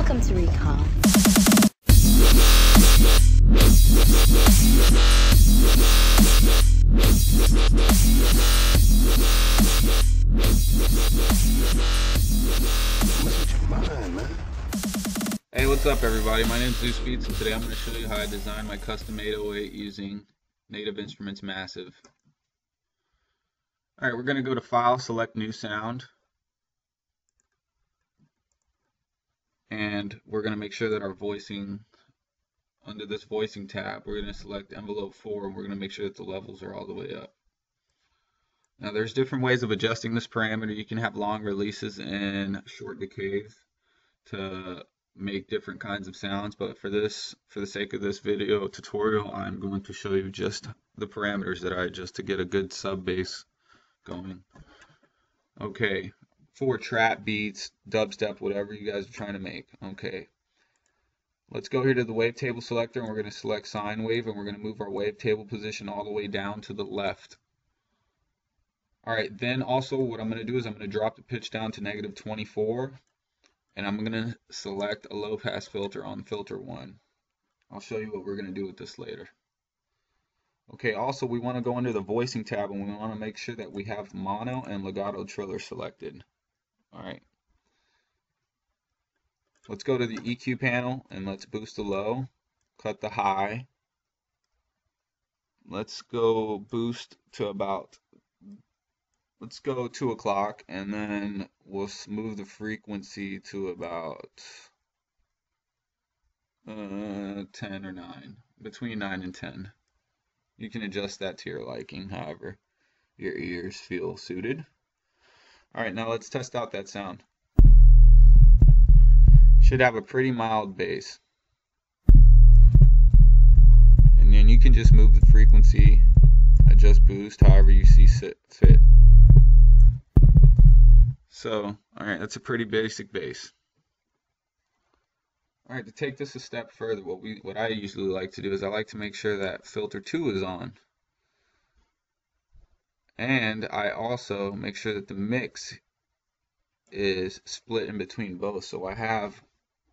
Welcome to Recall. Hey, what's up everybody? My name is Zeusbeats, and today I'm going to show you how I designed my custom 808 using Native Instruments Massive. Alright, we're going to go to File, select New Sound, and we're going to make sure that our voicing, under this voicing tab, we're going to select envelope 4, and we're going to make sure that the levels are all the way up. Now there's different ways of adjusting this parameter. You can have long releases and short decays to make different kinds of sounds, but for the sake of this video tutorial, I'm going to show you just the parameters that I adjust to get a good sub bass going. Okay, for trap beats, dubstep, whatever you guys are trying to make. Okay, let's go here to the wavetable selector, and we're going to select sine wave, and we're going to move our wavetable position all the way down to the left. Alright, then also what I'm going to do is I'm going to drop the pitch down to -24, and I'm going to select a low pass filter on filter 1. I'll show you what we're going to do with this later. Okay, also we want to go under the voicing tab, and we want to make sure that we have mono and legato triller selected. Alright, let's go to the EQ panel and let's boost the low, cut the high. Let's go boost to about, let's go 2 o'clock, and then we'll move the frequency to about 10 or 9, between 9 and 10. You can adjust that to your liking, however your ears feel suited. Alright, now let's test out that sound. Should have a pretty mild bass. And then you can just move the frequency, adjust boost, however you see fit. So, alright, that's a pretty basic bass. Alright, to take this a step further, what I usually like to do is I like to make sure that filter 2 is on. And I also make sure that the mix is split in between both. So I have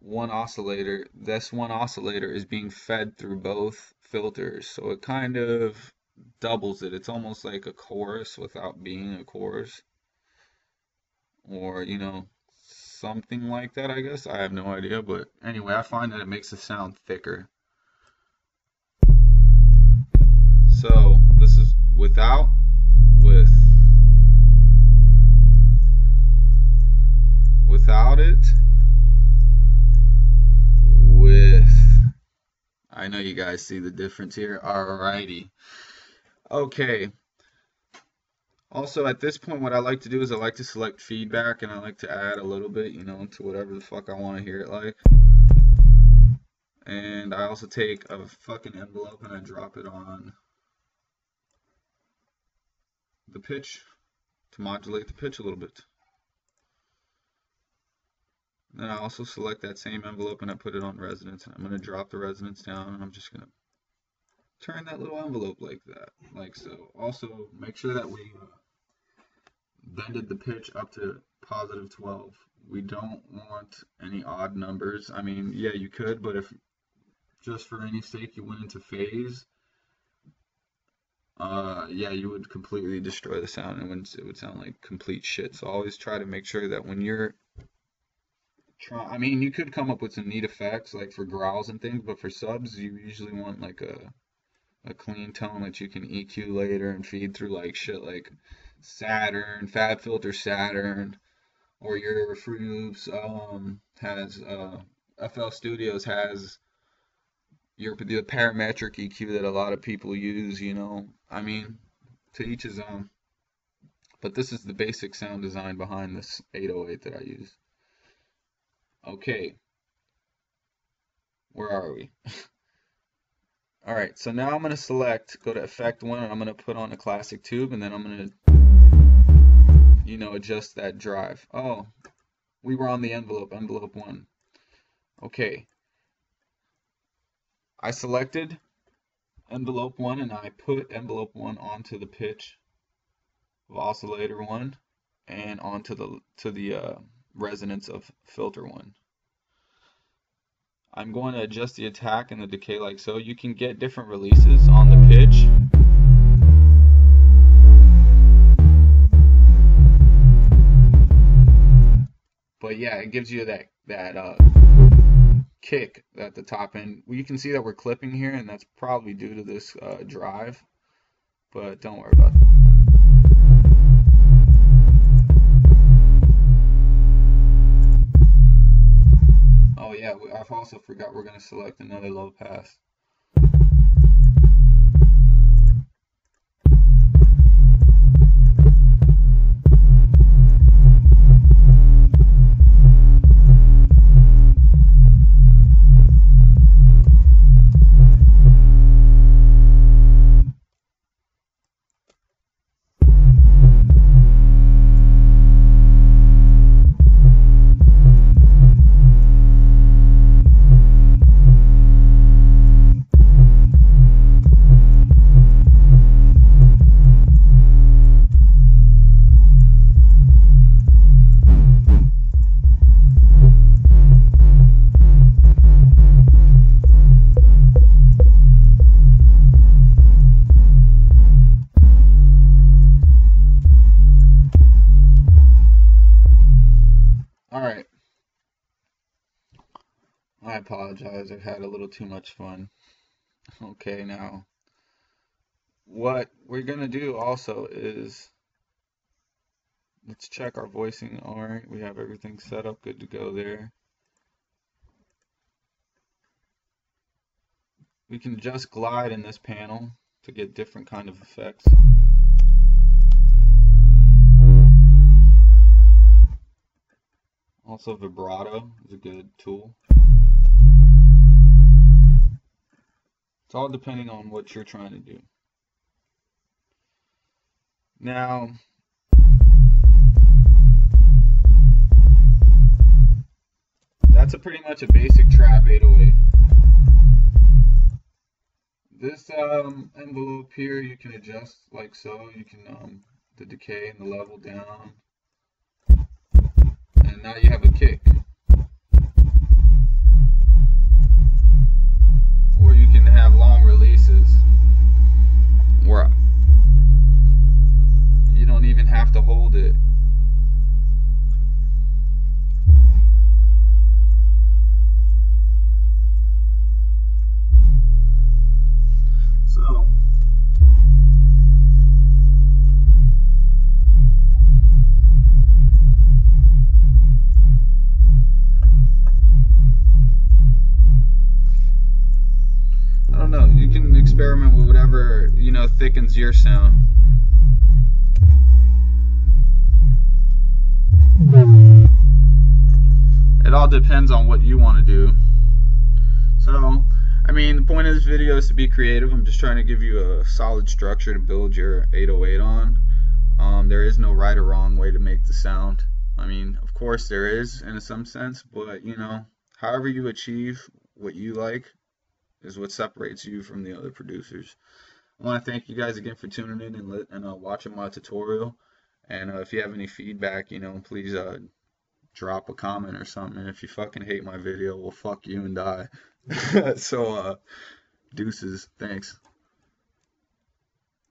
one oscillator. This one oscillator is being fed through both filters. So it kind of doubles it. It's almost like a chorus without being a chorus. Or, you know, something like that, I guess. I have no idea. But anyway, I find that it makes the sound thicker. So this is without, without it, with. I know you guys see the difference here. Alrighty. Okay. Also, at this point, what I like to do is I like to select feedback, and I like to add a little bit, you know, to whatever the fuck I want to hear it like. And I also take a fucking envelope and I drop it on the pitch to modulate the pitch a little bit. Then I also select that same envelope and I put it on resonance, and I'm going to drop the resonance down, and I'm just going to turn that little envelope like that, like so. Also, make sure that we bended the pitch up to +12. We don't want any odd numbers. I mean, yeah, you could, but if just for any sake you went into phase, yeah, you would completely destroy the sound, and it would sound like complete shit. So always try to make sure that when you're I mean, you could come up with some neat effects like for growls and things, but for subs you usually want like a clean tone that you can EQ later and feed through like shit like Saturn, Fab Filter Saturn, or your Fruity Loops has FL Studios has the parametric EQ that a lot of people use, you know. I mean, to each his own. But this is the basic sound design behind this 808 that I use. Okay, where are we? Alright, so now I'm going to go to Effect 1, and I'm going to put on a classic tube, and then I'm going to, you know, adjust that drive. Oh, we were on the envelope 1. Okay, I selected envelope 1, and I put envelope 1 onto the pitch of oscillator 1 and onto the resonance of filter 1. I'm going to adjust the attack and the decay like so. You can get different releases on the pitch. But yeah, it gives you that kick at the top end. You can see that we're clipping here, and that's probably due to this drive, but don't worry about it. Oh yeah, I've also forgot we're going to select another low pass. Alright, I apologize, I've had a little too much fun. Okay, now, what we're going to do also is, let's check our voicing. Alright, we have everything set up, good to go there. We can just glide in this panel to get different kind of effects. Also, vibrato is a good tool. It's all depending on what you're trying to do. Now, that's pretty much a basic trap 808. This envelope here you can adjust like so. You can the decay and the level down, and now you have a kick. Or you can have long releases where you don't even have to hold it. So I don't know, you can experiment with whatever, thickens your sound. It all depends on what you want to do. So, I mean, the point of this video is to be creative. I'm just trying to give you a solid structure to build your 808 on. There is no right or wrong way to make the sound. I mean, of course there is in some sense, but however you achieve what you like is what separates you from the other producers. I want to thank you guys again for tuning in and watching my tutorial. And if you have any feedback, please drop a comment or something. And if you fucking hate my video, well, fuck you and die. So, deuces. Thanks.